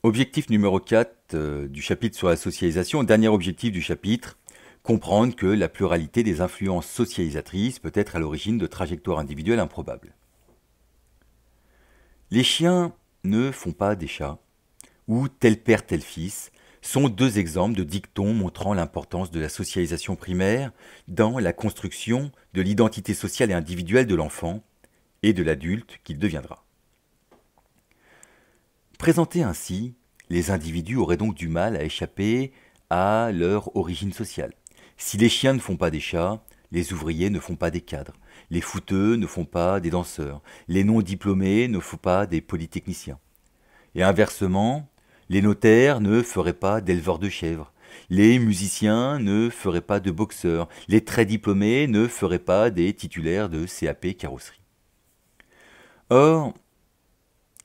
Objectif numéro 4 du chapitre sur la socialisation, dernier objectif du chapitre, comprendre que la pluralité des influences socialisatrices peut être à l'origine de trajectoires individuelles improbables. Les chiens ne font pas des chats, ou tel père tel fils, sont deux exemples de dictons montrant l'importance de la socialisation primaire dans la construction de l'identité sociale et individuelle de l'enfant et de l'adulte qu'il deviendra. Présentés ainsi, les individus auraient donc du mal à échapper à leur origine sociale. Si les chiens ne font pas des chats, les ouvriers ne font pas des cadres, les footeux ne font pas des danseurs, les non-diplômés ne font pas des polytechniciens. Et inversement, les notaires ne feraient pas d'éleveurs de chèvres, les musiciens ne feraient pas de boxeurs, les très diplômés ne feraient pas des titulaires de CAP carrosserie. Or,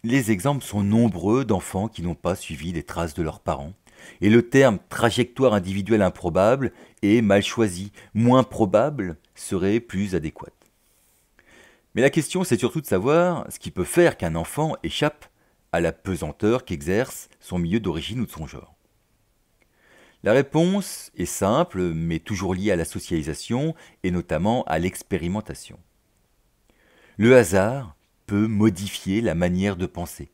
les exemples sont nombreux d'enfants qui n'ont pas suivi les traces de leurs parents, et le terme trajectoire individuelle improbable est mal choisi, moins probable serait plus adéquat. Mais la question, c'est surtout de savoir ce qui peut faire qu'un enfant échappe à la pesanteur qu'exerce son milieu d'origine ou de son genre. La réponse est simple, mais toujours liée à la socialisation et notamment à l'expérimentation. Le hasard peut modifier la manière de penser.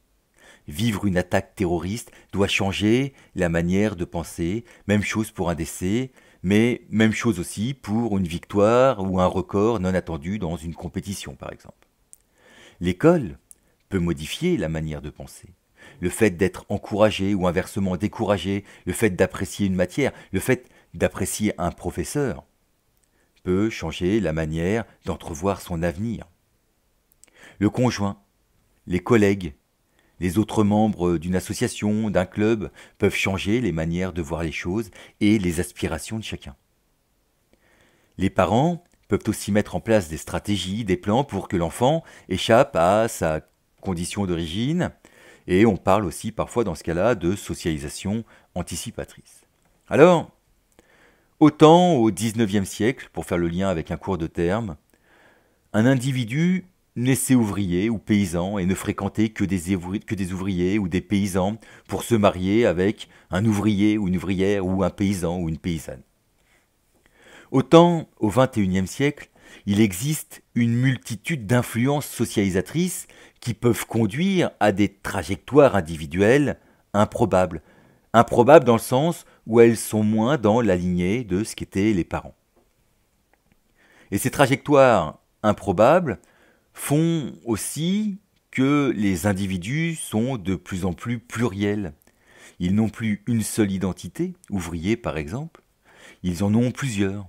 Vivre une attaque terroriste doit changer la manière de penser, même chose pour un décès, mais même chose aussi pour une victoire ou un record non attendu dans une compétition par exemple. L'école peut modifier la manière de penser. Le fait d'être encouragé ou inversement découragé, le fait d'apprécier une matière, le fait d'apprécier un professeur peut changer la manière d'entrevoir son avenir. Le conjoint, les collègues, les autres membres d'une association, d'un club peuvent changer les manières de voir les choses et les aspirations de chacun. Les parents peuvent aussi mettre en place des stratégies, des plans pour que l'enfant échappe à sa condition d'origine, et on parle aussi parfois dans ce cas-là de socialisation anticipatrice. Alors, autant au XIXe siècle, pour faire le lien avec un cours de terme, un individu naissait ouvrier ou paysan et ne fréquentait que des ouvriers ou des paysans pour se marier avec un ouvrier ou une ouvrière ou un paysan ou une paysanne. Autant au XXIe siècle, il existe une multitude d'influences socialisatrices qui peuvent conduire à des trajectoires individuelles improbables. Improbables dans le sens où elles sont moins dans la lignée de ce qu'étaient les parents. Et ces trajectoires improbables font aussi que les individus sont de plus en plus pluriels. Ils n'ont plus une seule identité, ouvriers par exemple, ils en ont plusieurs.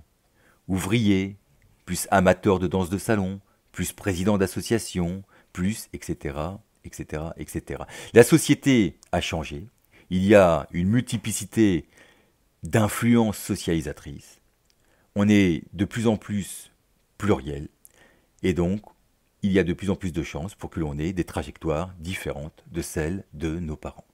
Ouvriers, plus amateurs de danse de salon, plus président d'association, plus etc., etc., etc. La société a changé, il y a une multiplicité d'influences socialisatrices, on est de plus en plus pluriel, et donc il y a de plus en plus de chances pour que l'on ait des trajectoires différentes de celles de nos parents.